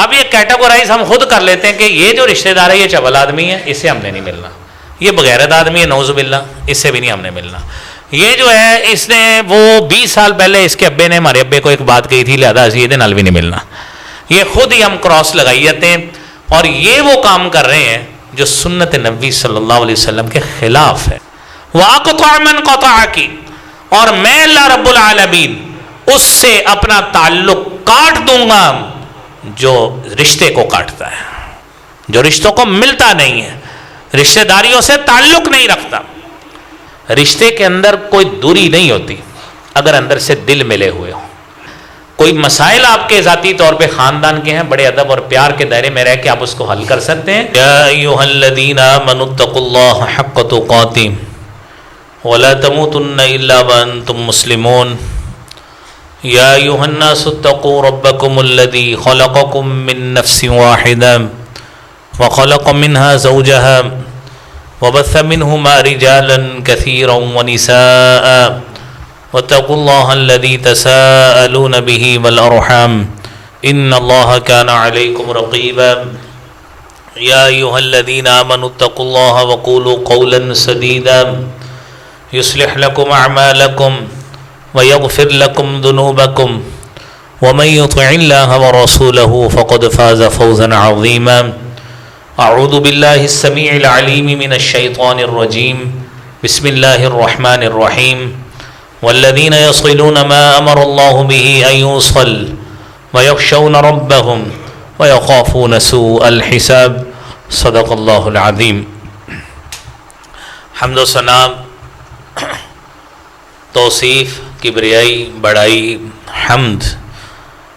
اب یہ کیٹیگورائز ہم خود کر لیتے ہیں کہ یہ جو رشتہ دار ہے یہ چبل آدمی ہے، اس سے ہم نے نہیں ملنا، یہ بغیرت آدمی ہے نعوذ باللہ، اس سے بھی نہیں ہم نے ملنا، یہ جو ہے اس نے وہ 20 سال پہلے اس کے ابے نے ہمارے ابے کو ایک بات کہی تھی لہذا اسی یہ نال بھی نہیں ملنا، یہ خود ہی ہم کراس لگائی جاتے ہیں، اور یہ وہ کام کر رہے ہیں جو سنت نبی صلی اللہ علیہ وسلم کے خلاف ہے۔ وَأَقْطَعْ مَنْ قَطَعَكِ، اور میں اللہ رب العالمین اس سے اپنا تعلق کاٹ دوں گا جو رشتے کو کاٹتا ہے، جو رشتوں کو ملتا نہیں ہے، رشتہ داریوں سے تعلق نہیں رکھتا۔ رشتے کے اندر کوئی دوری نہیں ہوتی اگر اندر سے دل ملے ہوئے ہوں۔ کوئی مسائل آپ کے ذاتی طور پہ خاندان کے ہیں، بڑے ادب اور پیار کے دائرے میں رہ کے آپ اس کو حل کر سکتے ہیں۔ یا ایھا الذین آمنوا اتقوا اللہ حق تقاتہ ولا تموتن الا وانتم مسلمون۔ یا ایھا الناس اتقوا ربکم الذی خلقکم من نفس واحدہ وخلق منها زوجها وبث منهما رجالا كثيرا ونساء واتقوا الله الذي تساءلون به والأرحام إن الله كان عليكم رقيبا يا أيها الذين آمنوا اتقوا الله وقولوا قولا سديدا يصلح لكم أعمالكم ويغفر لكم ذنوبكم ومن يطع الله ورسوله فقد فاز فوزا عظيما۔ اعوذ باللہ السمیع العلیم من الشیطان الرجیم، بسم اللہ الرحمن الرحیم۔ والذین یصلون ما امر اللہ به ان یوصل ویخشون ربهم ویخافون سوء الحساب، صدق اللہ العظیم۔ حمد و ثنا، توصیف، کبریائی، بڑائی، حمد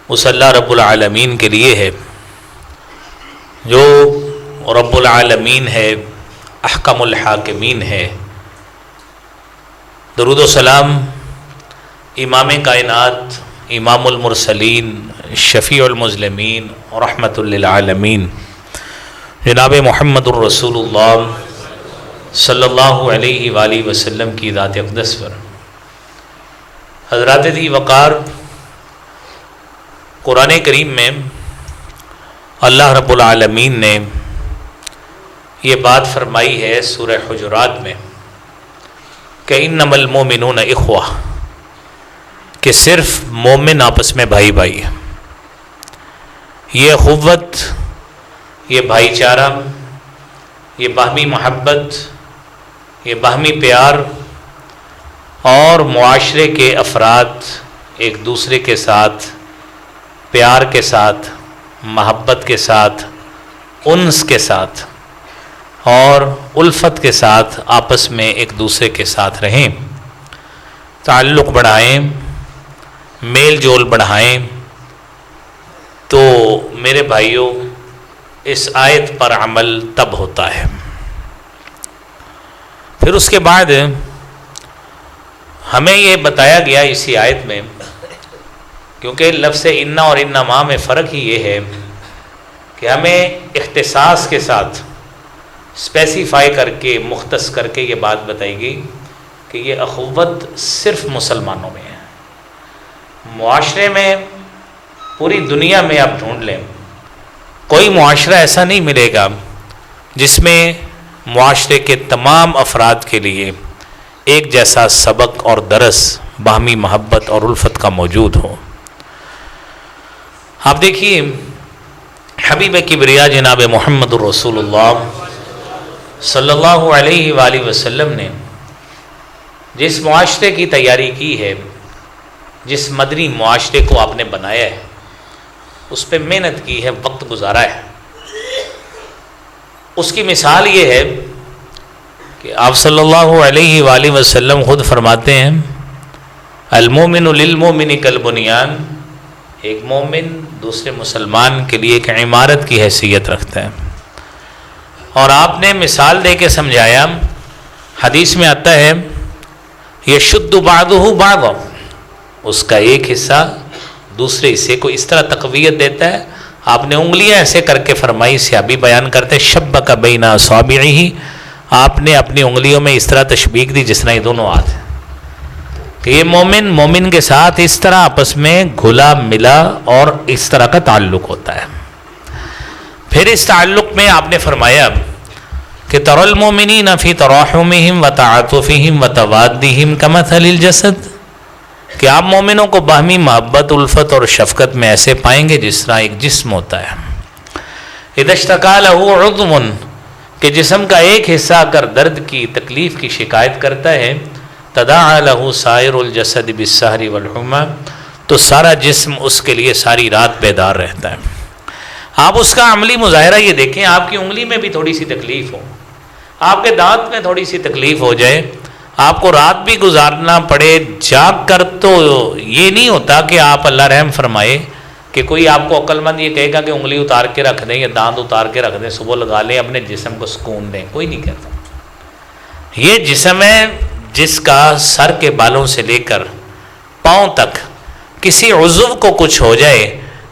اس اللہ رب العالمین کے لیے ہے جو رب العالمین ہے، احکم الحاکمین ہے۔ درود و سلام امام کائنات، امام المرسلین، شفیع المذنبین، رحمت للعالمین، جناب محمد الرسول اللہ صلی اللہ علیہ وآلہ وسلم کی ذات اقدس پر۔ حضرات ذی وقار، قرآن کریم میں اللہ رب العالمین نے یہ بات فرمائی ہے سورہ حجرات میں کہ انما المؤمنون اخوہ، کہ صرف مومن آپس میں بھائی بھائی ہیں۔ یہ اخوت، یہ بھائی چارہ، یہ باہمی محبت، یہ باہمی پیار اور معاشرے کے افراد ایک دوسرے کے ساتھ پیار کے ساتھ، محبت کے ساتھ، انس کے ساتھ اور الفت کے ساتھ آپس میں ایک دوسرے کے ساتھ رہیں، تعلق بڑھائیں، میل جول بڑھائیں۔ تو میرے بھائیوں، اس آیت پر عمل تب ہوتا ہے۔ پھر اس کے بعد ہمیں یہ بتایا گیا اسی آیت میں، کیونکہ لفظ انا اور انما میں فرق ہی یہ ہے کہ ہمیں اختصاص کے ساتھ اسپیسیفائی کر کے، مختص کر کے یہ بات بتائی گئی کہ یہ اخوت صرف مسلمانوں میں ہے۔ معاشرے میں، پوری دنیا میں آپ ڈھونڈ لیں، کوئی معاشرہ ایسا نہیں ملے گا جس میں معاشرے کے تمام افراد کے لیے ایک جیسا سبق اور درس، باہمی محبت اور الفت کا موجود ہو۔ آپ دیکھیے، حبیب کبریا جناب محمد الرسول اللہ صلی اللہ علیہ وآلہ وسلم نے جس معاشرے کی تیاری کی ہے، جس مدنی معاشرے کو آپ نے بنایا ہے، اس پہ محنت کی ہے، وقت گزارا ہے۔ اس کی مثال یہ ہے کہ آپ صلی اللہ علیہ وآلہ وسلم خود فرماتے ہیں المومن للمومن کالبنیان، ایک مومن دوسرے مسلمان کے لیے ایک عمارت کی حیثیت رکھتا ہے۔ اور آپ نے مثال دے کے سمجھایا، حدیث میں آتا ہے یشد بعضہ بعضا، اس کا ایک حصہ دوسرے حصے کو اس طرح تقویت دیتا ہے۔ آپ نے انگلیاں ایسے کر کے فرمائی، صحابی بیان کرتے شبک بین اصابعہ، آپ نے اپنی انگلیوں میں اس طرح تشبیہ دی جس طرح یہ دونوں ہاتھ ہیں، کہ یہ مومن کے ساتھ اس طرح آپس میں گھلا ملا اور اس طرح کا تعلق ہوتا ہے۔ پھر اس تعلق میں آپ نے فرمایا کہ تر المؤمنین فی تراحمہم وتعاطفہم وتوادہم کمثل الجسد، کہ آپ مومنوں کو باہمی محبت، الفت اور شفقت میں ایسے پائیں گے جس طرح ایک جسم ہوتا ہے، اذا اشتکا لہ عضو، کہ جسم کا ایک حصہ اگر درد کی تکلیف کی شکایت کرتا ہے، تداعی لہ سائر الجسد بالسہر والحمى، تو سارا جسم اس کے لیے ساری رات بیدار رہتا ہے۔ آپ اس کا عملی مظاہرہ یہ دیکھیں، آپ کی انگلی میں بھی تھوڑی سی تکلیف ہو، آپ کے دانت میں تھوڑی سی تکلیف ہو جائے، آپ کو رات بھی گزارنا پڑے جاگ کر، تو یہ نہیں ہوتا کہ آپ اللہ رحم فرمائے کہ کوئی آپ کو عقل مند یہ کہے گا کہ انگلی اتار کے رکھ دیں یا دانت اتار کے رکھ دیں، صبح لگا لیں، اپنے جسم کو سکون دیں، کوئی نہیں کہتا۔ یہ جسم ہے جس کا سر کے بالوں سے لے کر پاؤں تک کسی عضو کو کچھ ہو جائے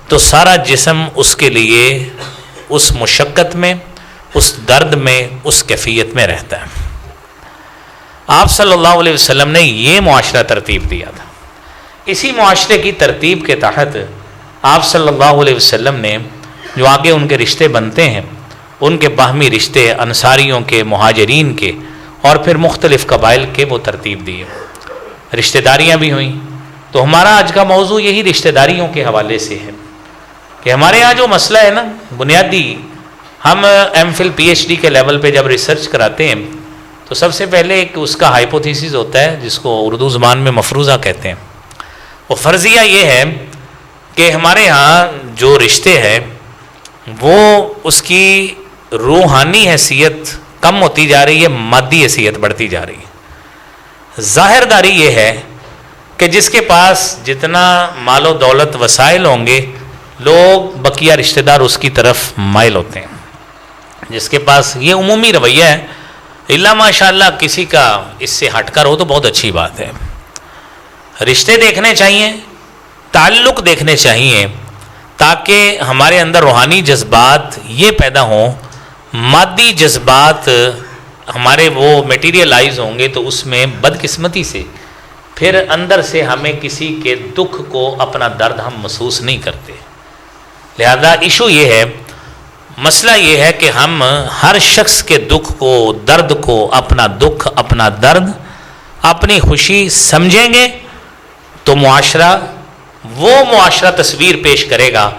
تو سارا جسم اس کے لیے اس مشقت میں، اس درد میں، اس کیفیت میں رہتا ہے۔ آپ صلی اللہ علیہ وسلم نے یہ معاشرہ ترتیب دیا تھا۔ اسی معاشرے کی ترتیب کے تحت آپ صلی اللہ علیہ وسلم نے جو آگے ان کے رشتے بنتے ہیں، ان کے باہمی رشتے انصاریوں کے، مہاجرین کے اور پھر مختلف قبائل کے، وہ ترتیب دیے، رشتہ داریاں بھی ہوئیں۔ تو ہمارا آج کا موضوع یہی رشتہ داریوں کے حوالے سے ہے کہ ہمارے ہاں جو مسئلہ ہے نا بنیادی، ہم M Phil P H D کے لیول پہ جب ریسرچ کراتے ہیں تو سب سے پہلے ایک اس کا ہائپوتھیسس ہوتا ہے جس کو اردو زبان میں مفروضہ کہتے ہیں۔ وہ فرضیہ یہ ہے کہ ہمارے ہاں جو رشتے ہیں وہ اس کی روحانی حیثیت کم ہوتی جا رہی ہے، مادی حیثیت بڑھتی جا رہی ہے۔ ظاہر داری یہ ہے کہ جس کے پاس جتنا مال و دولت وسائل ہوں گے، لوگ بقیہ رشتہ دار اس کی طرف مائل ہوتے ہیں۔ جس کے پاس، یہ عمومی رویہ ہے، اللہ ماشاء اللہ کسی کا اس سے ہٹ کر ہو تو بہت اچھی بات ہے۔ رشتے دیکھنے چاہیے، تعلق دیکھنے چاہیے، تاکہ ہمارے اندر روحانی جذبات یہ پیدا ہوں، مادی جذبات ہمارے وہ میٹیریلائز ہوں گے تو اس میں بدقسمتی سے پھر اندر سے ہمیں کسی کے دکھ کو، اپنا درد ہم محسوس نہیں کرتے۔ لہذا ایشو یہ ہے، مسئلہ یہ ہے کہ ہم ہر شخص کے دکھ کو، درد کو، اپنا دکھ، اپنا درد، اپنی خوشی سمجھیں گے تو معاشرہ وہ معاشرہ تصویر پیش کرے گا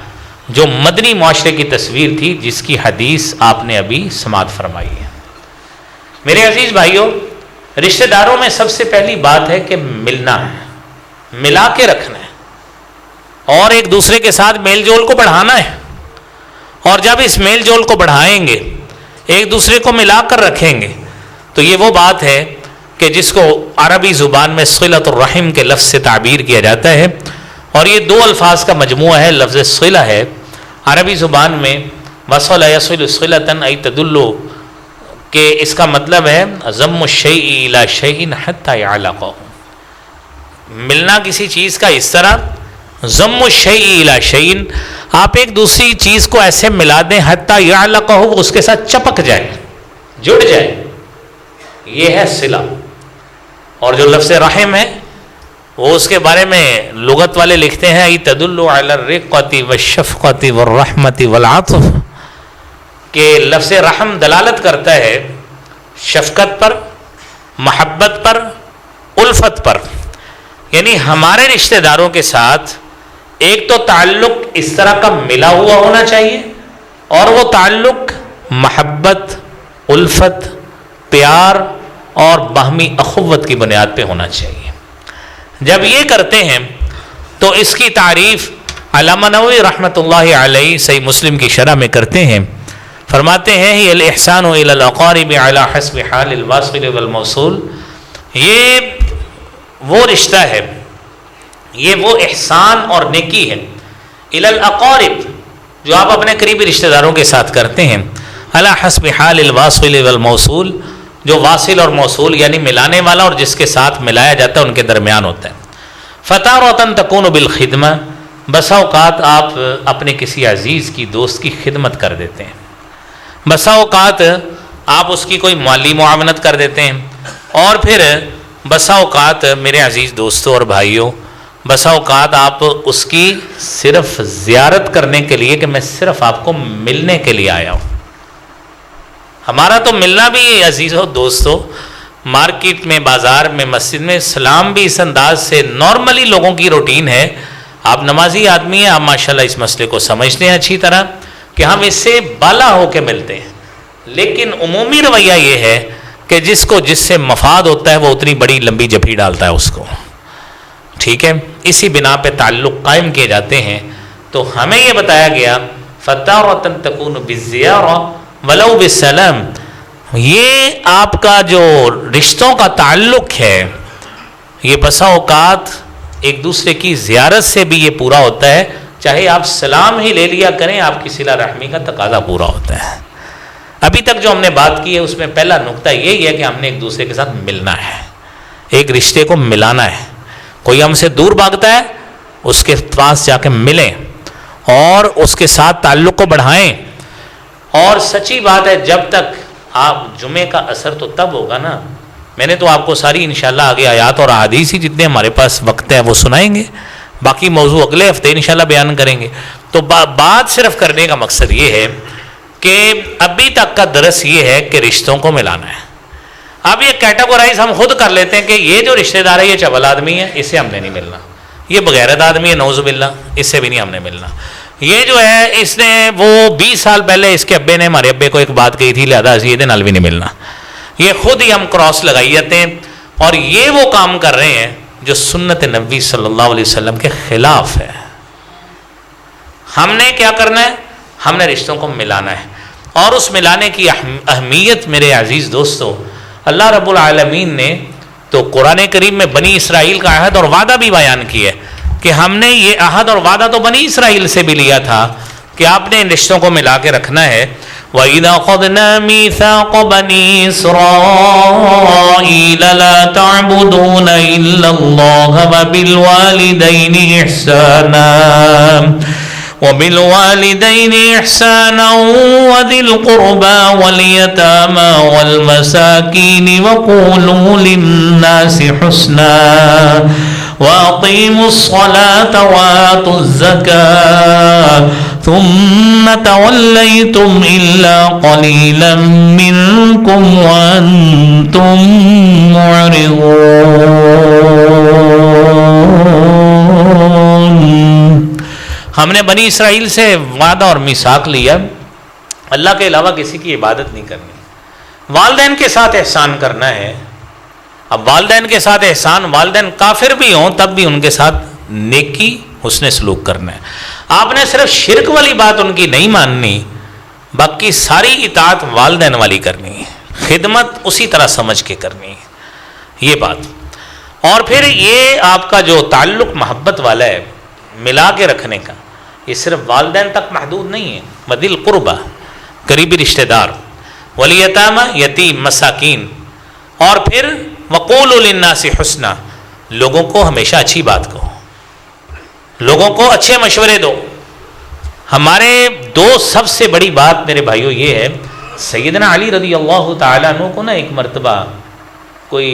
جو مدنی معاشرے کی تصویر تھی، جس کی حدیث آپ نے ابھی سماعت فرمائی ہے۔ میرے عزیز بھائیوں، رشتہ داروں میں سب سے پہلی بات ہے کہ ملنا ہے، ملا کے رکھنا ہے اور ایک دوسرے کے ساتھ میل جول کو بڑھانا ہے۔ اور جب اس میل جول کو بڑھائیں گے، ایک دوسرے کو ملا کر رکھیں گے، تو یہ وہ بات ہے کہ جس کو عربی زبان میں صلۃ الرحم کے لفظ سے تعبیر کیا جاتا ہے، اور یہ دو الفاظ کا مجموعہ ہے، لفظ صلہ ہے عربی زبان میں، وصل یصل صلۃ ای تدل، کہ اس کا مطلب ہے ضم الشیء الی شیء حتی یعلقہ، ملنا کسی چیز کا اس طرح، ضم الشیء الی شیء، آپ ایک دوسری چیز کو ایسے ملا دیں حتی یعلقہ، اس کے ساتھ چپک جائے، جڑ جائے، یہ ہے صلہ۔ اور جو لفظ رحم ہے وہ اس کے بارے میں لغت والے لکھتے ہیں تدل علی الرقۃ والشفقۃ والرحمۃ والعطف، کہ لفظ رحم دلالت کرتا ہے شفقت پر، محبت پر، الفت پر، یعنی ہمارے رشتہ داروں کے ساتھ ایک تو تعلق اس طرح کا ملا ہوا ہونا چاہیے، اور وہ تعلق محبت، الفت، پیار اور باہمی اخوت کی بنیاد پہ ہونا چاہیے۔ جب یہ کرتے ہیں تو اس کی تعریف علامہ نووی رحمۃ اللہ علیہ صحیح مسلم کی شرح میں کرتے ہیں، فرماتے ہیں یہ الاحسان الی الاقارب علی حسب حال الواصل والموصول، یہ وہ رشتہ ہے، یہ وہ احسان اور نیکی ہے الی الاقارب جو آپ اپنے قریبی رشتہ داروں کے ساتھ کرتے ہیں، علی حسب حال الواصل والموصول، جو واصل اور موصول یعنی ملانے والا اور جس کے ساتھ ملایا جاتا ہے ان کے درمیان ہوتا ہے۔ فتارۃ تکون بالخدمہ، بسا اوقات آپ اپنے کسی عزیز کی، دوست کی خدمت کر دیتے ہیں، بسا اوقات آپ اس کی کوئی مالی معاونت کر دیتے ہیں، اور پھر بسا اوقات میرے عزیز دوستوں اور بھائیوں بسا اوقات آپ اس کی صرف زیارت کرنے کے لیے کہ میں صرف آپ کو ملنے کے لیے آیا ہوں. ہمارا تو ملنا بھی عزیزو دوستو مارکیٹ میں، بازار میں، مسجد میں، سلام بھی اس انداز سے نارملی لوگوں کی روٹین ہے. آپ نمازی آدمی ہیں، آپ ماشاءاللہ اس مسئلے کو سمجھتے ہیں اچھی طرح کہ ہم اس سے بالا ہو کے ملتے ہیں. لیکن عمومی رویہ یہ ہے کہ جس سے مفاد ہوتا ہے وہ اتنی بڑی لمبی جبھی ڈالتا ہے اس کو. ٹھیک ہے، اسی بنا پہ تعلق قائم کیے جاتے ہیں. تو ہمیں یہ بتایا گیا فَتَارَةً تَكُونُ بِالزِّيَارَةِ وَلَوْ بِالسَّلَامِ. یہ آپ کا جو رشتوں کا تعلق ہے یہ بسا اوقات ایک دوسرے کی زیارت سے بھی یہ پورا ہوتا ہے. چاہے آپ سلام ہی لے لیا کریں، آپ کی صلہ رحمی کا تقاضا پورا ہوتا ہے. ابھی تک جو ہم نے بات کی ہے اس میں پہلا نقطہ یہی ہے کہ ہم نے ایک دوسرے کے ساتھ ملنا ہے، ایک رشتے کو ملانا ہے. کوئی ہم سے دور بھاگتا ہے اس کے پاس جا کے ملیں اور اس کے ساتھ تعلق کو بڑھائیں. اور سچی بات ہے جب تک آپ جمعے کا اثر تو تب ہوگا نا. میں نے تو آپ کو ساری انشاءاللہ آگے آیات اور احادیث ہی جتنے ہمارے پاس وقت ہے وہ سنائیں گے، باقی موضوع اگلے ہفتے انشاءاللہ بیان کریں گے. تو بات صرف کرنے کا مقصد یہ ہے کہ ابھی تک کا درس یہ ہے کہ رشتوں کو ملانا ہے. اب یہ کیٹیگورائز ہم خود کر لیتے ہیں کہ یہ جو رشتہ دار ہے یہ چول آدمی ہے، اس سے ہم نے نہیں ملنا. یہ بغیرت آدمی ہے نعوذ باللہ، اس سے بھی نہیں ہم نے ملنا. یہ جو ہے اس نے وہ 20 سال پہلے اس کے ابے نے ہمارے ابے کو ایک بات کہی تھی لہذا یہ نال بھی نہیں ملنا. یہ خود ہی ہم کراس لگائی جاتے ہیں اور یہ وہ کام کر رہے ہیں جو سنت نبی صلی اللہ علیہ وسلم کے خلاف ہے. ہم نے کیا کرنا ہے؟ ہم نے رشتوں کو ملانا ہے. اور اس ملانے کی اہمیت میرے عزیز دوستو اللہ رب العالمین نے تو قرآن کریم میں بنی اسرائیل کا عہد اور وعدہ بھی بیان کیا ہے کہ ہم نے یہ عہد اور وعدہ تو بنی اسرائیل سے بھی لیا تھا کہ آپ نے ان رشتوں کو ملا کے رکھنا ہے. وَإِذَا أَخَذْنَا مِيثَاقَ بَنِي إِسْرَائِيلَ لَا تَعْبُدُونَ إِلَّا اللَّهَ وَبِالْوَالِدَيْنِ إِحْسَانًا وَذِي الْقُرْبَى وَالْيَتَامَى وَالْمَسَاكِينِ وَقُولُوا لِلنَّاسِ حُسْنًا وَأَقِيمُوا الصَّلَاةَ وَآتُوا الزَّكَاةَ ثُمَّ تَوَلَّيْتُمْ إِلَّا قَلِيلًا مِّنكُمْ وَأَنتُم مُّعْرِضُونَ. ہم نے بنی اسرائیل سے وعدہ اور میثاق لیا اللہ کے علاوہ کسی کی عبادت نہیں کرنی، والدین کے ساتھ احسان کرنا ہے. اب والدین کے ساتھ احسان، والدین کافر بھی ہوں تب بھی ان کے ساتھ نیکی حسن سلوک کرنا ہے. آپ نے صرف شرک والی بات ان کی نہیں ماننی، باقی ساری اطاعت والدین والی کرنی ہے، خدمت اسی طرح سمجھ کے کرنی ہے یہ بات. اور پھر یہ آپ کا جو تعلق محبت والا ہے ملا کے رکھنے کا، یہ صرف والدین تک محدود نہیں ہے. وذی القربہ قریبی رشتہ دار، والیتامى یتیم مساکین، اور پھر وقولوا للناس حسنا، لوگوں کو ہمیشہ اچھی بات کہو، لوگوں کو اچھے مشورے دو. ہمارے دو سب سے بڑی بات میرے بھائیوں یہ ہے، سیدنا علی رضی اللہ تعالیٰ عنہ کو نا ایک مرتبہ کوئی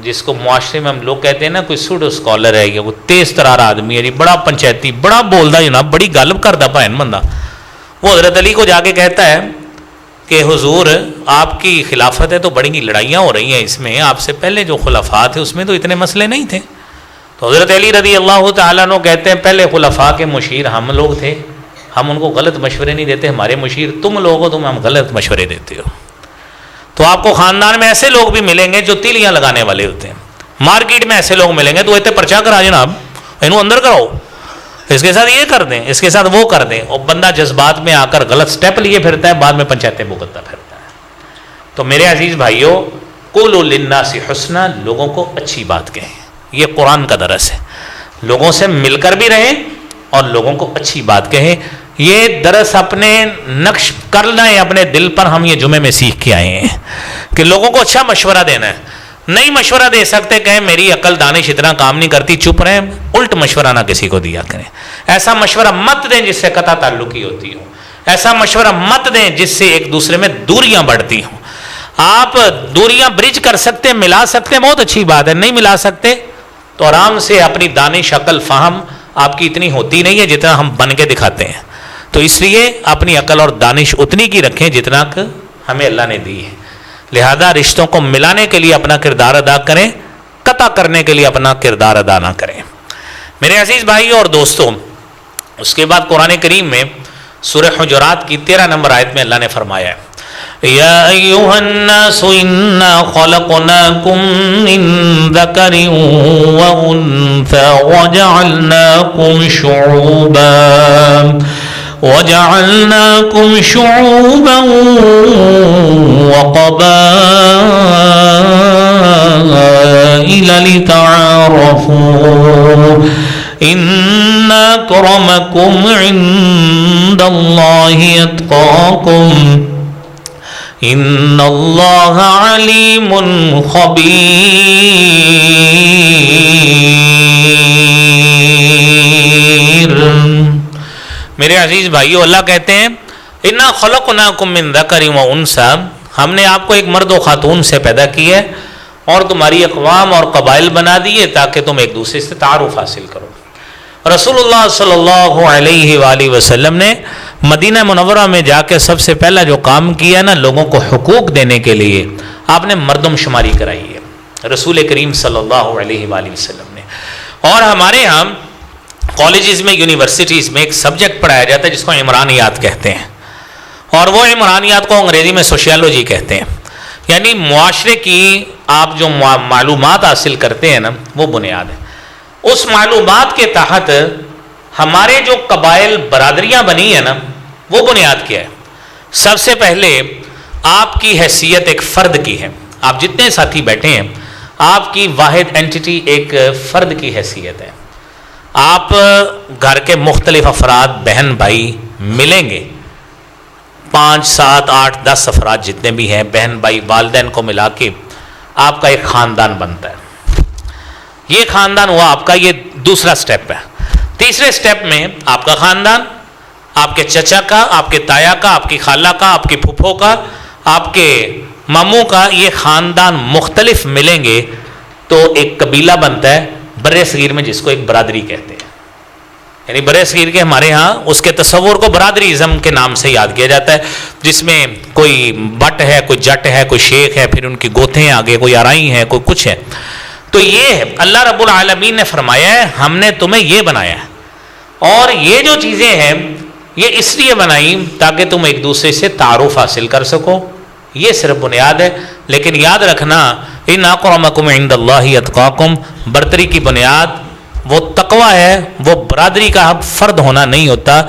جس کو معاشرے میں ہم لوگ کہتے ہیں نا کوئی سوڈو اسکالر ہے یا کوئی تیز ترار آدمی ہے، بڑا پنچایتی، بڑا بولدا جناب، بڑی گل کردا بہن بندہ، وہ حضرت علی کو جا کے کہتا ہے کہ حضور آپ کی خلافت ہے تو بڑی لڑائیاں ہو رہی ہیں اس میں، آپ سے پہلے جو خلفاء تھے اس میں تو اتنے مسئلے نہیں تھے. تو حضرت علی رضی اللہ تعالیٰ عنہ کہتے ہیں پہلے خلفاء کے مشیر ہم لوگ تھے، ہم ان کو غلط مشورے نہیں دیتے، ہمارے مشیر تم لوگ ہو، تم ہم غلط مشورے دیتے ہو. تو آپ کو خاندان میں ایسے لوگ بھی ملیں گے جو تیلیاں لگانے والے ہوتے ہیں، مارکیٹ میں ایسے لوگ ملیں گے تو اتنے پرچہ کرا جناب انہوں اندر کراؤ، اس کے ساتھ یہ کر دیں، اس کے ساتھ وہ کر دیں، اور بندہ جذبات میں آ کر غلط سٹیپ لیے پھرتا ہے، بعد میں پنچایتیں بھگتتا پھرتا ہے. تو میرے عزیز بھائیوں قولوا للناس حسنا، لوگوں کو اچھی بات کہیں، یہ قرآن کا درس ہے. لوگوں سے مل کر بھی رہیں اور لوگوں کو اچھی بات کہیں. یہ درس اپنے نقش کرنا ہے اپنے دل پر. ہم یہ جمعے میں سیکھ کے آئے ہیں کہ لوگوں کو اچھا مشورہ دینا ہے. نہیں مشورہ دے سکتے کہیں میری عقل دانش اتنا کام نہیں کرتی، چپ رہیں، الٹ مشورہ نہ کسی کو دیا کریں. ایسا مشورہ مت دیں جس سے قطع تعلقی ہوتی ہو، ایسا مشورہ مت دیں جس سے ایک دوسرے میں دوریاں بڑھتی ہوں. آپ دوریاں برج کر سکتے، ملا سکتے، بہت اچھی بات ہے. نہیں ملا سکتے تو آرام سے اپنی دانش عقل فہم آپ کی اتنی ہوتی نہیں ہے جتنا ہم بن کے دکھاتے ہیں. تو اس لیے اپنی عقل اور دانش اتنی کی رکھیں جتنا کہ ہمیں اللہ نے دی ہے. لہذا رشتوں کو ملانے کے لیے اپنا کردار ادا کریں, قطع کرنے کے لیے اپنا کردار ادا نہ کریں. میرے عزیز بھائیوں اور دوستوں, اس کے بعد قرآن کریم میں سورہ حجرات کی 13 نمبر آیت میں اللہ نے فرمایا ہے, یا ایھا الناس انا خلقناکم من ذکر وانثی وجعلناکم شعوبا وقبائل لتعارفوا ان اکرمکم عند اللہ اتقاکم ان اللہ علیم خبیر. میرے عزیز بھائیو, اللہ کہتے ہیں انا خلقناکم من ذکر و انثی, ہم نے آپ کو ایک مرد و خاتون سے پیدا کی ہے اور تمہاری اقوام اور قبائل بنا دیے تاکہ تم ایک دوسرے سے تعارف حاصل کرو. رسول اللہ صلی اللہ علیہ وآلہ وسلم نے مدینہ منورہ میں جا کے سب سے پہلا جو کام کیا نا, لوگوں کو حقوق دینے کے لیے آپ نے مردم شماری کرائی ہے, رسول کریم صلی اللہ علیہ وآلہ وسلم نے. اور ہمارے ہاں کالجز میں, یونیورسٹیز میں ایک سبجیکٹ پڑھایا جاتا ہے جس کو عمرانیات کہتے ہیں, اور وہ عمرانیات کو انگریزی میں سوشیالوجی کہتے ہیں. یعنی معاشرے کی آپ جو معلومات حاصل کرتے ہیں نا, وہ بنیاد ہے. اس معلومات کے تحت ہمارے جو قبائل برادریاں بنی ہیں نا, وہ بنیاد کیا ہے؟ سب سے پہلے آپ کی حیثیت ایک فرد کی ہے. آپ جتنے ساتھی بیٹھے ہیں, آپ کی واحد اینٹیٹی ایک فرد کی حیثیت ہے. آپ گھر کے مختلف افراد, بہن بھائی ملیں گے, 5 7 8 10 افراد جتنے بھی ہیں, بہن بھائی والدین کو ملا کے آپ کا ایک خاندان بنتا ہے. یہ خاندان ہوا آپ کا, یہ دوسرا سٹیپ ہے. تیسرے سٹیپ میں آپ کا خاندان, آپ کے چچا کا, آپ کے تایا کا, آپ کی خالہ کا, آپ کی پھپھو کا, آپ کے ماموں کا, یہ خاندان مختلف ملیں گے تو ایک قبیلہ بنتا ہے برِ صغیر میں, جس کو ایک برادری کہتے ہیں. یعنی برِ صغیر کے ہمارے ہاں اس کے تصور کو برادری ازم کے نام سے یاد کیا جاتا ہے, جس میں کوئی بٹ ہے, کوئی جٹ ہے, کوئی شیخ ہے, پھر ان کی گوتھیں ہیں آگے, کوئی آرائی ہیں, کوئی کچھ ہے. تو یہ اللہ رب العالمین نے فرمایا ہے ہم نے تمہیں یہ بنایا ہے, اور یہ جو چیزیں ہیں یہ اس لیے بنائی تاکہ تم ایک دوسرے سے تعارف حاصل کر سکو. یہ صرف بنیاد ہے. لیکن یاد رکھنا, ان اکرمکم عند اللہ اتقاکم, برتری کی بنیاد وہ تقوی ہے, وہ برادری کا فرد ہونا نہیں ہوتا.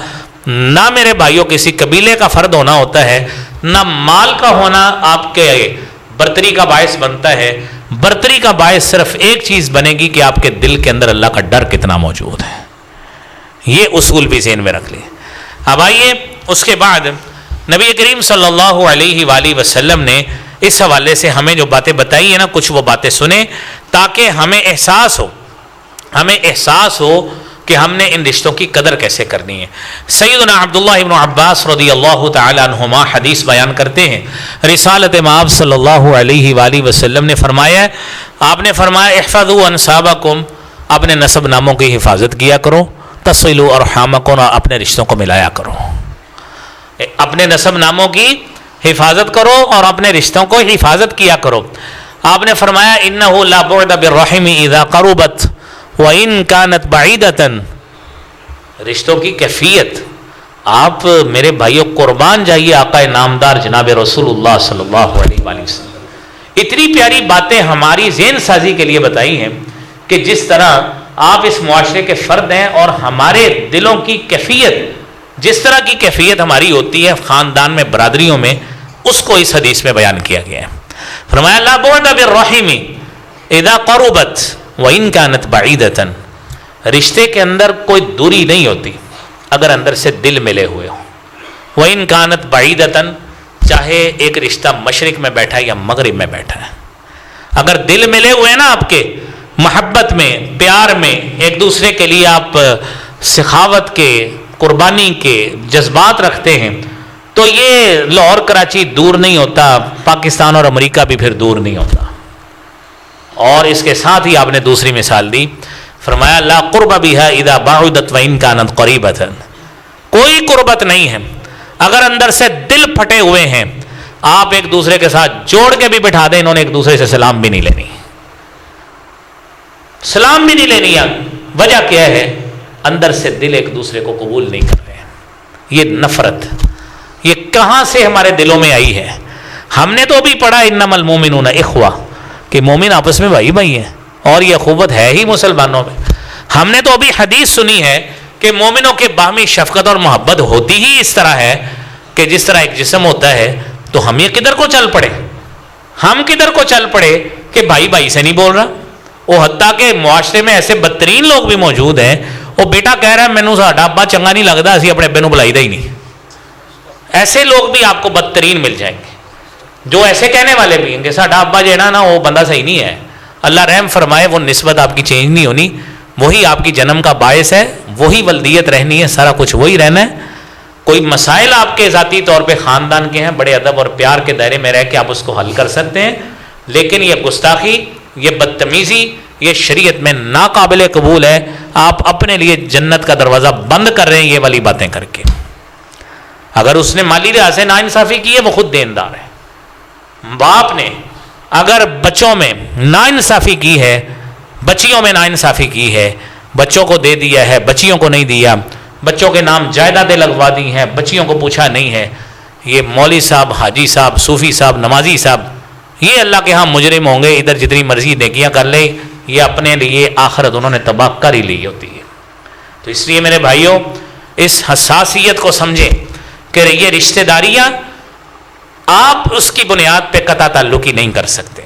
نہ میرے بھائیوں کسی قبیلے کا فرد ہونا ہوتا ہے, نہ مال کا ہونا آپ کے برتری کا باعث بنتا ہے. برتری کا باعث صرف ایک چیز بنے گی کہ آپ کے دل کے اندر اللہ کا ڈر کتنا موجود ہے. یہ اصول بھی ذہن میں رکھ لیں. اب آئیے اس کے بعد نبی کریم صلی اللہ علیہ وآلہ وسلم نے اس حوالے سے ہمیں جو باتیں بتائی ہیں نا, کچھ وہ باتیں سنیں تاکہ ہمیں احساس ہو کہ ہم نے ان رشتوں کی قدر کیسے کرنی ہے. سیدنا عبداللہ ابن عباس رضی اللہ تعالی عنہما حدیث بیان کرتے ہیں, رسالت مآب صلی اللہ علیہ وآلہ وسلم نے فرمایا, آپ نے فرمایا احفظوا انسابکم, اپنے نسب ناموں کی حفاظت کیا کرو, تصلوا ارحامکم, اپنے رشتوں کو ملایا کرو. اپنے نسب ناموں کی حفاظت کرو اور اپنے رشتوں کو حفاظت کیا کرو. آپ نے فرمایا انہ لا بعد بالرحم اذا قربت وَإِن كَانَتْ بَعِيدَةً, رشتوں کی کیفیت آپ میرے بھائیوں قربان جائیے آقا نامدار جناب رسول اللہ صلی اللہ علیہ وآلہ وسلم. اتنی پیاری باتیں ہماری ذہن سازی کے لیے بتائی ہیں کہ جس طرح آپ اس معاشرے کے فرد ہیں اور ہمارے دلوں کی کیفیت, جس طرح کی کیفیت ہماری ہوتی ہے خاندان میں, برادریوں میں, اس کو اس حدیث میں بیان کیا گیا ہے. فرمایا لا بعد بالرحم اذا قربت وَإِن كَانَتْ بَعِيدَةً, رشتے کے اندر کوئی دوری نہیں ہوتی اگر اندر سے دل ملے ہوئے ہوں. وَإِن كَانَتْ بَعِيدَةً, چاہے ایک رشتہ مشرق میں بیٹھا ہے یا مغرب میں بیٹھا ہے, اگر دل ملے ہوئے ہیں نا آپ کے, محبت میں, پیار میں, ایک دوسرے کے لیے آپ سخاوت کے, قربانی کے جذبات رکھتے ہیں, تو یہ لاہور کراچی دور نہیں ہوتا, پاکستان اور امریکہ بھی پھر دور نہیں ہوتا. اور اس کے ساتھ ہی آپ نے دوسری مثال دی، فرمایا لا قرب بها اذا بعدت وان كانت قریبۃ، کوئی قربت نہیں ہے اگر اندر سے دل پھٹے ہوئے ہیں، آپ ایک دوسرے کے ساتھ جوڑ کے بھی بٹھا دیں، انہوں نے ایک دوسرے سے سلام بھی نہیں لینی، سلام بھی نہیں لینی۔ وجہ کیا ہے؟ اندر سے دل ایک دوسرے کو قبول نہیں کر رہے ہیں۔ یہ نفرت یہ کہاں سے ہمارے دلوں میں آئی ہے؟ ہم نے تو ابھی پڑھا انما المؤمنون اخوہ کہ مومن آپس میں بھائی بھائی ہیں، اور یہ اخوت ہے ہی مسلمانوں میں۔ ہم نے تو ابھی حدیث سنی ہے کہ مومنوں کے باہمی شفقت اور محبت ہوتی ہی اس طرح ہے کہ جس طرح ایک جسم ہوتا ہے، تو ہم یہ کدھر کو چل پڑے، ہم کدھر کو چل پڑے کہ بھائی بھائی سے نہیں بول رہا۔ وہ حتیٰ کہ معاشرے میں ایسے بدترین لوگ بھی موجود ہیں، وہ بیٹا کہہ رہا ہے مینوں ساڈا ابا چنگا نہیں لگتا، اسی اپنے ابے نوں بلائی دا ہی نہیں۔ ایسے لوگ بھی آپ کو بدترین مل جائیں گے، جو ایسے کہنے والے بھی ہیں کہ ساڈا ابا جیڑا نا وہ بندہ صحیح نہیں ہے۔ اللہ رحم فرمائے، وہ نسبت آپ کی چینج نہیں ہونی، وہی آپ کی جنم کا باعث ہے، وہی ولدیت رہنی ہے، سارا کچھ وہی رہنا ہے۔ کوئی مسائل آپ کے ذاتی طور پہ خاندان کے ہیں، بڑے ادب اور پیار کے دائرے میں رہ کے آپ اس کو حل کر سکتے ہیں، لیکن یہ گستاخی، یہ بدتمیزی، یہ شریعت میں ناقابل قبول ہے۔ آپ اپنے لیے جنت کا دروازہ بند کر رہے ہیں یہ والی باتیں کر کے۔ اگر اس نے مالی لحاظ سے ناانصافی کی ہے، وہ خود دیندار ہے۔ باپ نے اگر بچوں میں ناانصافی کی ہے، بچیوں میں ناانصافی کی ہے، بچوں کو دے دیا ہے، بچیوں کو نہیں دیا، بچوں کے نام جائیدادیں لگوا دی ہیں، بچیوں کو پوچھا نہیں ہے، یہ مولوی صاحب، حاجی صاحب، صوفی صاحب، نمازی صاحب، یہ اللہ کے ہاں مجرم ہوں گے، ادھر جتنی مرضی نیکیاں کر لے، یہ اپنے لیے آخرت انہوں نے تباہ کر ہی لی ہوتی ہے۔ تو اس لیے میرے بھائیوں، اس حساسیت کو سمجھیں کہ یہ رشتہ داریاں آپ اس کی بنیاد پہ قطع تعلقی نہیں کر سکتے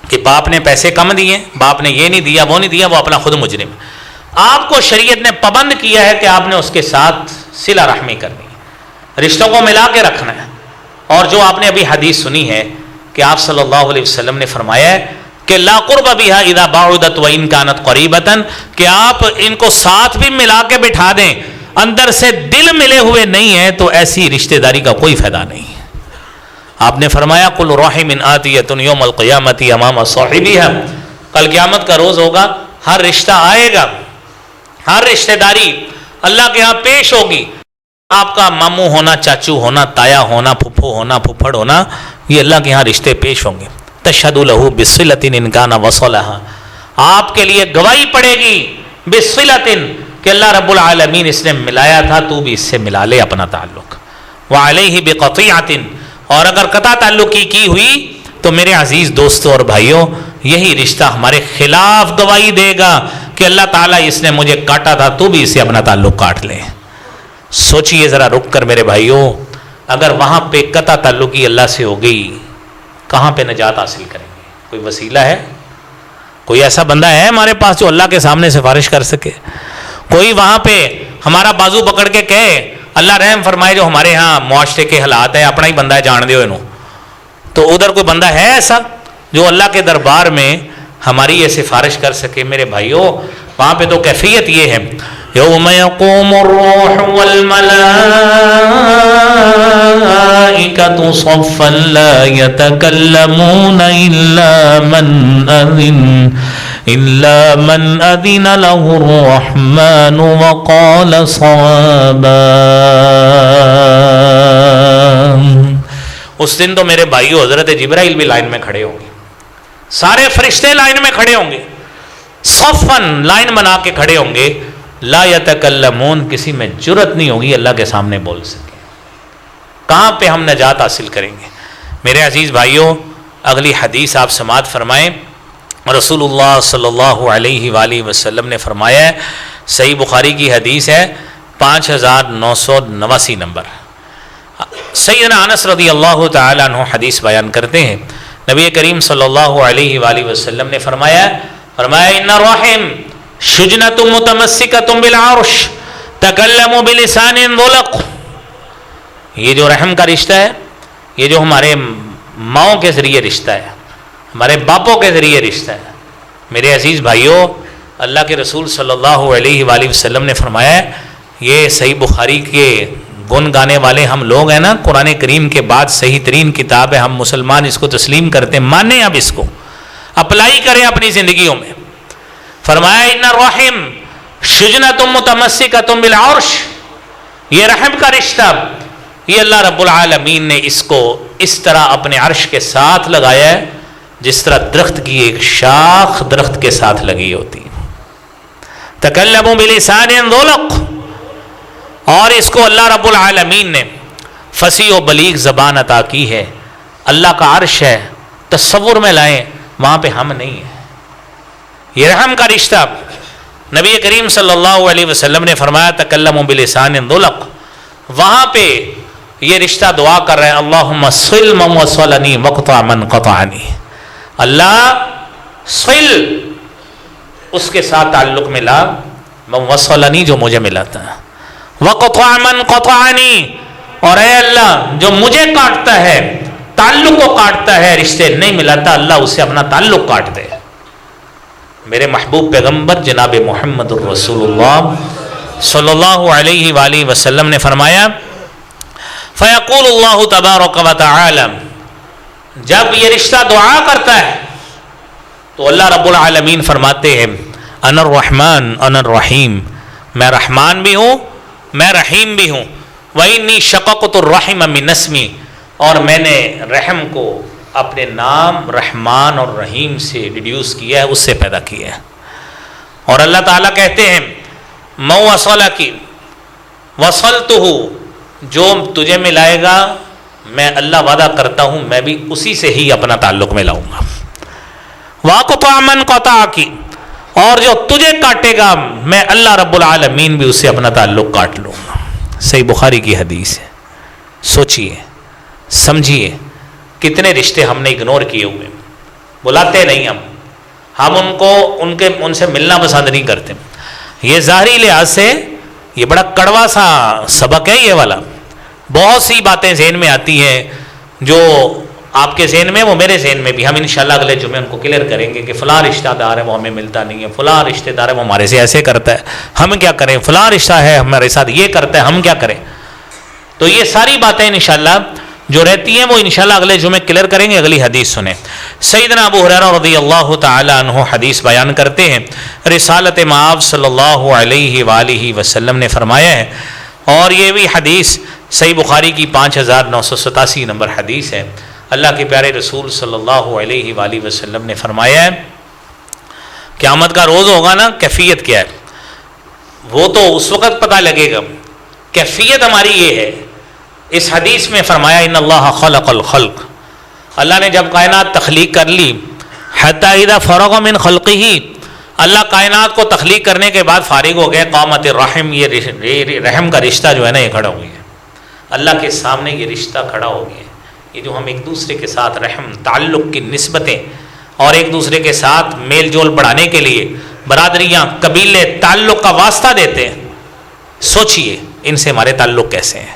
کہ باپ نے پیسے کم دیے، باپ نے یہ نہیں دیا، وہ نہیں دیا، وہ اپنا خود مجرم۔ آپ کو شریعت نے پابند کیا ہے کہ آپ نے اس کے ساتھ صلہ رحمی کرنی ہے، رشتوں کو ملا کے رکھنا ہے۔ اور جو آپ نے ابھی حدیث سنی ہے کہ آپ صلی اللہ علیہ وسلم نے فرمایا ہے کہ لا قرب بها اذا بعدت وان كانت قریبۃ، کہ آپ ان کو ساتھ بھی ملا کے بٹھا دیں، اندر سے دل ملے ہوئے نہیں ہیں، تو ایسی رشتہ داری کا کوئی فائدہ نہیں۔ آپ نے فرمایا کل رحم آتیۃ یوم القیامۃ امام صاحبها، کل قیامت کا روز ہوگا، ہر رشتہ آئے گا، ہر رشتہ داری اللہ کے ہاں پیش ہوگی۔ آپ کا ماموں ہونا، چاچو ہونا، تایا ہونا، پھپھو ہونا، پھپھڑ ہونا، یہ اللہ کے ہاں رشتے پیش ہوں گے۔ تشہد لہ بصلۃ ان کان وصلھا، آپ کے لیے گواہی پڑے گی بصلۃ کہ اللہ رب العالمین اس نے ملایا تھا، تو بھی اس سے ملا لے اپنا تعلق۔ وعلیہ بقطیعۃ، اور اگر قطع تعلقی کی ہوئی تو میرے عزیز دوستوں اور بھائیوں، یہی رشتہ ہمارے خلاف گواہی دے گا کہ اللہ تعالیٰ اس نے مجھے کاٹا تھا، تو بھی اس سے اپنا تعلق کاٹ لے۔ سوچئے ذرا رک کر میرے بھائیوں، اگر وہاں پہ قطع تعلقی اللہ سے ہو گئی، کہاں پہ نجات حاصل کریں گے؟ کوئی وسیلہ ہے؟ کوئی ایسا بندہ ہے ہمارے پاس جو اللہ کے سامنے سفارش کر سکے؟ کوئی وہاں پہ ہمارا بازو پکڑ کے کہے اللہ رحم فرمائے جو ہمارے ہاں معاشرے کے حالات ہیں، اپنا ہی بندہ ہے، جان دیو انہوں؟ تو ادھر کوئی بندہ ہے ایسا جو اللہ کے دربار میں ہماری یہ سفارش کر سکے؟ میرے بھائیوں، وہاں پہ تو کیفیت یہ ہے، یوم یقوم الروح والملائکۃ صفا لا یتکلمون الا من اذن له الرحمن وقال صوابا۔ اس دن تو میرے بھائیو حضرت جبرائیل بھی لائن میں کھڑے ہوں گے، سارے فرشتے لائن میں کھڑے ہوں گے، صفن لائن بنا کے کھڑے ہوں گے، لا یتکلمون، کسی میں جرت نہیں ہوگی اللہ کے سامنے بول سکے۔ کہاں پہ ہم نجات حاصل کریں گے؟ میرے عزیز بھائیوں، اگلی حدیث آپ سماعت فرمائیں۔ رسول اللہ صلی اللہ علیہ وآلہ وسلم نے فرمایا ہے، صحیح بخاری کی حدیث ہے، 5989 نمبر۔ سیدنا انس رضی اللہ تعالیٰ عنہ حدیث بیان کرتے ہیں، نبی کریم صلی اللہ علیہ وآلہ وسلم نے فرمایا ان الرحم شجنۃ متمسکۃ بالعرش تکلم بلسان ذلق، یہ جو رحم کا رشتہ ہے، یہ جو ہمارے ماؤں کے ذریعے رشتہ ہے، ہمارے باپوں کے ذریعے رشتہ ہے، میرے عزیز بھائیوں، اللہ کے رسول صلی اللہ علیہ وآلہ وسلم نے فرمایا، یہ صحیح بخاری کے گن گانے والے ہم لوگ ہیں نا، قرآن کریم کے بعد صحیح ترین کتاب ہے، ہم مسلمان اس کو تسلیم کرتے ہیں، مانیں اب اس کو، اپلائی کریں اپنی زندگیوں میں. فرمایا ان الرحم شجنۃ متمسکۃ بالعرش، یہ رحم کا رشتہ یہ اللہ رب العالمین نے اس کو اس طرح اپنے عرش کے ساتھ لگایا ہے جس طرح درخت کی ایک شاخ درخت کے ساتھ لگی ہوتی. تکلموا بلسان ذلق، اور اس کو اللہ رب العالمین نے فصیح و بلیغ زبان عطا کی ہے. اللہ کا عرش ہے، تصور میں لائیں، وہاں پہ ہم نہیں ہیں. یہ رحم کا رشتہ نبی کریم صلی اللہ علیہ وسلم نے فرمایا تکلموا بلسان ذلق، وہاں پہ یہ رشتہ دعا کر رہے ہیں اللہم صل من وصلنی واقطع من قطعنی. اللہ صل اس کے ساتھ تعلق ملا، من وصلنی جو مجھے ملاتا ہے، واقطع من قطعنی، اور اے اللہ جو مجھے کاٹتا ہے، تعلق کو کاٹتا ہے، رشتے نہیں ملاتا، اللہ اسے اپنا تعلق کاٹ دے. میرے محبوب پیغمبر جناب محمد الرسول اللہ صلی اللہ علیہ وآلہ وسلم نے فرمایا فیقول اللہ تبارک و تعالی، جب یہ رشتہ دعا کرتا ہے تو اللہ رب العالمین فرماتے ہیں انا الرحمن انا الرحیم، میں رحمان بھی ہوں میں رحیم بھی ہوں. وإنی شققت الرحم من اسمی، اور میں نے رحم کو اپنے نام رحمان اور رحیم سے ڈیڈیوس کیا ہے، اس سے پیدا کیا ہے. اور اللہ تعالیٰ کہتے ہیں من وصلک وصلتہ، جو تجھے ملائے گا میں اللہ وعدہ کرتا ہوں میں بھی اسی سے ہی اپنا تعلق ملاؤں گا. واقطع من قطعک، اور جو تجھے کاٹے گا میں اللہ رب العالمین بھی اسے اپنا تعلق کاٹ لوں گا. صحیح بخاری کی حدیث ہے. سوچئے سمجھیے کتنے رشتے ہم نے اگنور کیے ہوئے، بلاتے نہیں ہم ان سے ملنا پسند نہیں کرتے. یہ ظاہری لحاظ سے یہ بڑا کڑوا سا سبق ہے یہ والا. بہت سی باتیں ذہن میں آتی ہیں جو آپ کے ذہن میں وہ میرے ذہن میں بھی. ہم انشاءاللہ اگلے جمعے ان کو کلیئر کریں گے کہ فلاں رشتہ دار ہے وہ ہمیں ملتا نہیں ہے، فلاں رشتہ دار ہے وہ ہمارے سے ایسے کرتا ہے، ہم کیا کریں، فلاں رشتہ ہے ہمارے ساتھ یہ کرتا ہے، ہم کیا کریں. تو یہ ساری باتیں انشاءاللہ جو رہتی ہیں وہ انشاءاللہ اگلے جمعے کلیئر کریں گے. اگلی حدیث سنیں. سیدنا ابو ہریرہ رضی اللہ تعالی عنہ حدیث بیان کرتے ہیں، رسالت مآب صلی اللہ علیہ وآلہ وسلم نے فرمایا ہے، اور یہ بھی حدیث صحیح بخاری کی 5987 نمبر حدیث ہے. اللہ کے پیارے رسول صلی اللہ علیہ وآلہ وسلم نے فرمایا ہے قیامت کا روز ہوگا نا، کیفیت کیا ہے وہ تو اس وقت پتہ لگے گا. کیفیت ہماری یہ ہے، اس حدیث میں فرمایا ان اللہ خلق الخلق، اللہ نے جب کائنات تخلیق کر لی، حتی اذا فرغ من خلقہ، اللہ کائنات کو تخلیق کرنے کے بعد فارغ ہو گئے، قامت الرحم، یہ رحم کا رشتہ جو ہے نا یہ کھڑا ہو گیا. اللہ کے سامنے یہ رشتہ کھڑا ہو گیا. یہ جو ہم ایک دوسرے کے ساتھ رحم تعلق کی نسبتیں اور ایک دوسرے کے ساتھ میل جول بڑھانے کے لیے برادریاں قبیلے تعلق کا واسطہ دیتے ہیں، سوچئے ان سے ہمارے تعلق کیسے ہیں.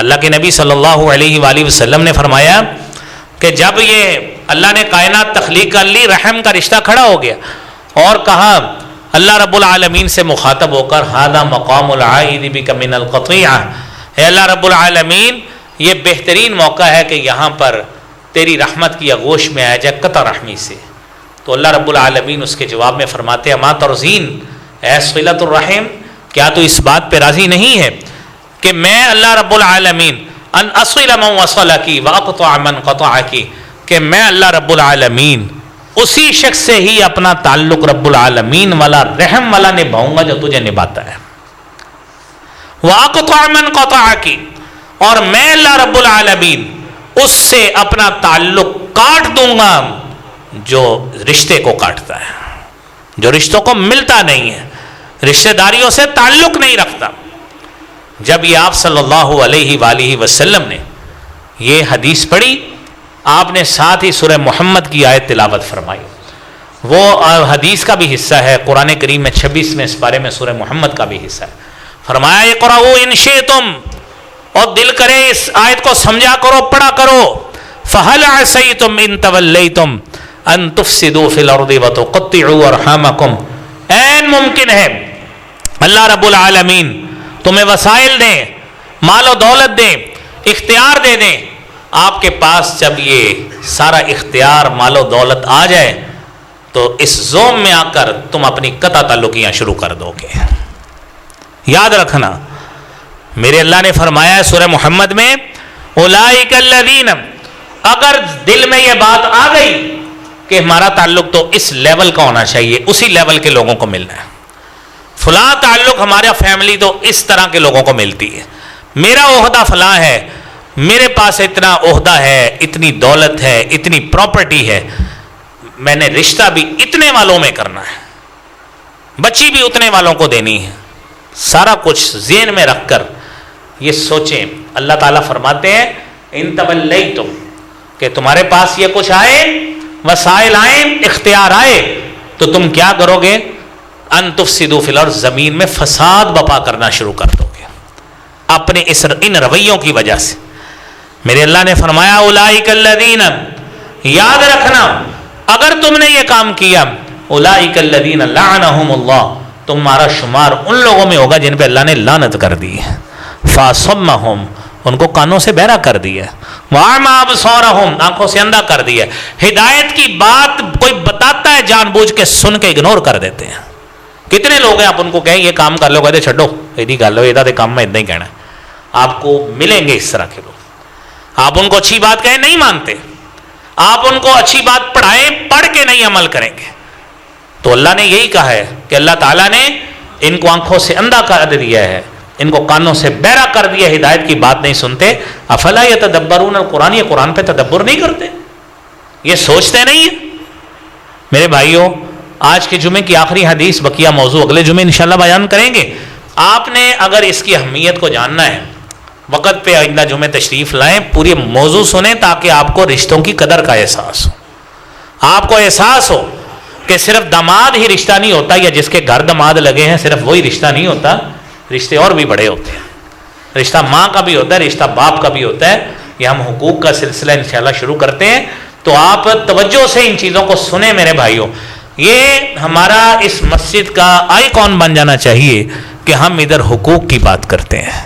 اللہ کے نبی صلی اللہ علیہ وآلہ وسلم نے فرمایا کہ جب یہ اللہ نے کائنات تخلیق کر لی، رحم کا رشتہ کھڑا ہو گیا، اور کہا اللہ رب العالمین سے مخاطب ہو کر ھذا مقام العائد بک من القطیعہ، اے اللہ رب العالمین یہ بہترین موقع ہے کہ یہاں پر تیری رحمت کی آغوش میں آیا جائے قطع رحمی سے. تو اللہ رب العالمین اس کے جواب میں فرماتے ہیں ما ترضین اے صلۃ الرحم، کیا تو اس بات پہ راضی نہیں ہے کہ میں اللہ رب العالمین ان اصل من وصلکی واقطع من قطعکی، کہ میں اللہ رب العالمین اسی شخص سے ہی اپنا تعلق رب العالمین والا رحم والا نبھاؤں گا جو تجھے نبھاتا ہے. واقطع من قطعکی، اور میں اللہ رب العالمین اس سے اپنا تعلق کاٹ دوں گا جو رشتے کو کاٹتا ہے، جو رشتوں کو ملتا نہیں ہے، رشتہ داریوں سے تعلق نہیں رکھتا. جب یہ آپ صلی اللہ علیہ وآلہ وسلم نے یہ حدیث پڑھی، آپ نے ساتھ ہی سورہ محمد کی آیت تلاوت فرمائی. وہ حدیث کا بھی حصہ ہے قرآن کریم میں 26 میں اس بارے میں سورہ محمد کا بھی حصہ ہے. فرمایا اقرؤوا ان شئتم، اور دل کرے اس آیت کو سمجھا کرو، پڑھا کرو. فہل عصیتم ان تولیتم ان تفسدوا فی الارض وتقطعوا ارحامکم، این ممکن ہے اللہ رب العالمین تمہیں وسائل دیں، مال و دولت دیں، اختیار دے دیں، آپ کے پاس جب یہ سارا اختیار مال و دولت آ جائے تو اس زوم میں آ کر تم اپنی قطع تعلقیاں شروع کر دو گے. یاد رکھنا میرے اللہ نے فرمایا ہے سورہ محمد میں اولئک الذین، اگر دل میں یہ بات آ گئی کہ ہمارا تعلق تو اس لیول کا ہونا چاہیے، اسی لیول کے لوگوں کو ملنا ہے، فلاں تعلق ہمارا فیملی تو اس طرح کے لوگوں کو ملتی ہے، میرا عہدہ فلاں ہے، میرے پاس اتنا عہدہ ہے، اتنی دولت ہے، اتنی پراپرٹی ہے، میں نے رشتہ بھی اتنے والوں میں کرنا ہے، بچی بھی اتنے والوں کو دینی ہے، سارا کچھ ذہن میں رکھ کر یہ سوچیں. اللہ تعالیٰ فرماتے ہیں ان تولیتم، کہ تمہارے پاس یہ کچھ آئے، وسائل آئیں، اختیار آئے، تو تم کیا کرو گے؟ ان تفسدوا فی الارض، زمین میں فساد بپا کرنا شروع کر دو گے اپنے ان رویوں کی وجہ سے. میرے اللہ نے فرمایا اولئک الذین، یاد رکھنا اگر تم نے یہ کام کیا، اولئک الذین لعنہم اللہ، تمہارا شمار ان لوگوں میں ہوگا جن پہ اللہ نے لعنت کر دی ہے. فاصمہم، ان کو کانوں سے بہرا کر دیا، وَأَعْمَى أَبْصَارَهُمْ، آنکھوں سے اندھا کر دیا. ہدایت کی بات کوئی بتاتا ہے جان بوجھ کے سن کے اگنور کر دیتے ہیں. کتنے لوگ ہیں آپ ان کو کہیں یہ کام کر لو، کہتے چھڈو ایدی گل ہو، ایدا تے کام میں اتنا ہی کہنا ہے. آپ کو ملیں گے اس طرح کے لوگ، آپ ان کو اچھی بات کہیں نہیں مانتے، آپ ان کو اچھی بات پڑھائیں پڑھ کے نہیں عمل کریں گے. تو اللہ نے یہی کہا ہے کہ اللہ تعالیٰ نے ان کو آنکھوں سے اندھا کر دیا ہے، ان کو کانوں سے بہرا کر دیا، ہدایت کی بات نہیں سنتے. افلا یتدبرون القرآن، یہ قرآن پہ تدبر نہیں کرتے، یہ سوچتے نہیں ہیں. میرے بھائیوں، آج کے جمعے کی آخری حدیث، بقیہ موضوع اگلے جمعے انشاءاللہ بیان کریں گے. آپ نے اگر اس کی اہمیت کو جاننا ہے، وقت پہ آئندہ جمعے تشریف لائیں، پوری موضوع سنیں تاکہ آپ کو رشتوں کی قدر کا احساس ہو. آپ کو احساس ہو کہ صرف داماد ہی رشتہ نہیں ہوتا، یا جس کے گھر داماد لگے ہیں صرف وہی رشتہ نہیں ہوتا، رشتے اور بھی بڑے ہوتے ہیں. رشتہ ماں کا بھی ہوتا ہے، رشتہ باپ کا بھی ہوتا ہے. یہ ہم حقوق کا سلسلہ انشاءاللہ شروع کرتے ہیں، تو آپ توجہ سے ان چیزوں کو سنیں میرے بھائیوں. یہ ہمارا اس مسجد کا آئیکن بن جانا چاہیے کہ ہم ادھر حقوق کی بات کرتے ہیں،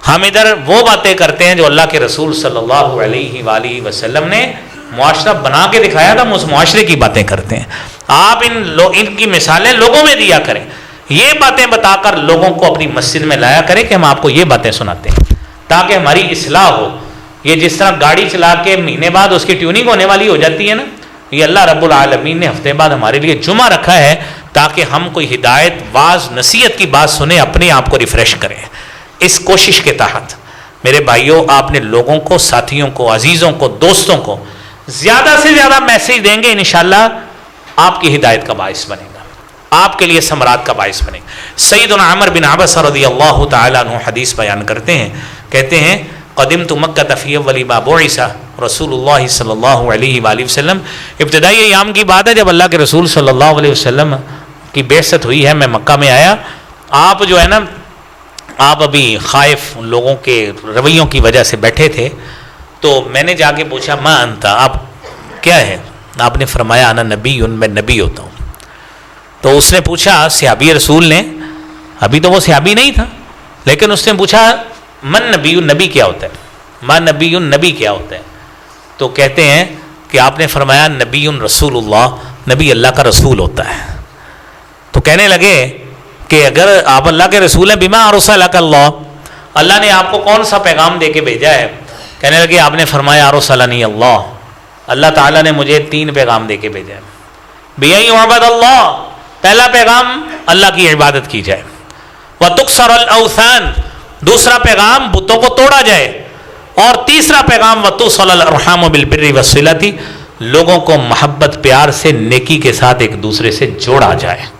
ہم ادھر وہ باتیں کرتے ہیں جو اللہ کے رسول صلی اللہ علیہ وآلہ وسلم نے معاشرہ بنا کے دکھایا تھا، ہم اس معاشرے کی باتیں کرتے ہیں. آپ ان کی مثالیں لوگوں میں دیا کریں، یہ باتیں بتا کر لوگوں کو اپنی مسجد میں لایا کریں کہ ہم آپ کو یہ باتیں سناتے ہیں تاکہ ہماری اصلاح ہو. یہ جس طرح گاڑی چلا کے مہینے بعد اس کی ٹیوننگ ہونے والی ہو جاتی ہے نا، یہ اللہ رب العالمین نے ہفتے بعد ہمارے لیے جمعہ رکھا ہے تاکہ ہم کوئی ہدایت، واعظ، نصیحت کی بات سنیں، اپنے آپ کو ریفریش کریں. اس کوشش کے تحت میرے بھائیوں آپ نے لوگوں کو، ساتھیوں کو، عزیزوں کو، دوستوں کو زیادہ سے زیادہ میسیج دیں گے، انشاءاللہ آپ کی ہدایت کا باعث بنے گا، آپ کے لیے ثمرات کا باعث بنے گا. سیدنا عمر بن عبس رضی اللہ تعالیٰ عنہ حدیث بیان کرتے ہیں، کہتے ہیں قدمت مکہ فی اول ما بعث رسول اللہ صلی اللہ علیہ وآلہ وسلم. ابتدائی ایام کی بات ہے جب اللہ کے رسول صلی اللہ علیہ وسلم کی بعثت ہوئی ہے، میں مکہ میں آیا. آپ جو ہے نا، آپ ابھی خائف لوگوں کے رویوں کی وجہ سے بیٹھے تھے، تو میں نے جا کے پوچھا ما انت، آپ کیا ہے؟ آپ نے فرمایا انا نبی، میں نبی ہوتا ہوں. تو اس نے پوچھا صحابی رسول نے، ابھی تو وہ صحابی نہیں تھا، لیکن اس نے پوچھا من نبی، نبی کیا ہوتا ہے؟ ما نبی، نبی کیا ہوتا ہے؟ تو کہتے ہیں کہ آپ نے فرمایا نبی رسول اللہ، نبی اللہ کا رسول ہوتا ہے. تو کہنے لگے کہ اگر آپ اللہ کے رسول ہیں، بما ارسلک اللہ، اللہ نے آپ کو کون سا پیغام دے کے بھیجا ہے؟ کہنے لگے آپ نے فرمایا ارسلنی اللہ، اللہ تعالیٰ نے مجھے 3 پیغام دے کے بھیجا ہے. بِأَن يُعْبَدَ اللَّهُ، پہلا پیغام اللہ کی عبادت کی جائے، وَتُكْسَرَ الْأَوْثَانِ، دوسرا پیغام بتوں کو توڑا جائے، اور تیسرا پیغام وَتُوصَلَ الْأَرْحَامُ بِالْبِرِّ وَالصِّلَةِ، لوگوں کو محبت، پیار سے، نیکی کے ساتھ ایک دوسرے سے جوڑا جائے.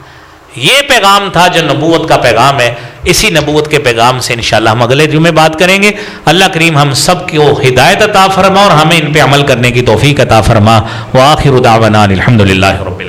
یہ پیغام تھا جو نبوت کا پیغام ہے. اسی نبوت کے پیغام سے انشاءاللہ ہم اگلے جمعے بات کریں گے. اللہ کریم ہم سب کو ہدایت عطا فرما اور ہمیں ان پہ عمل کرنے کی توفیق عطا فرما. وآخر دعوانا الحمدللہ رب العالمین.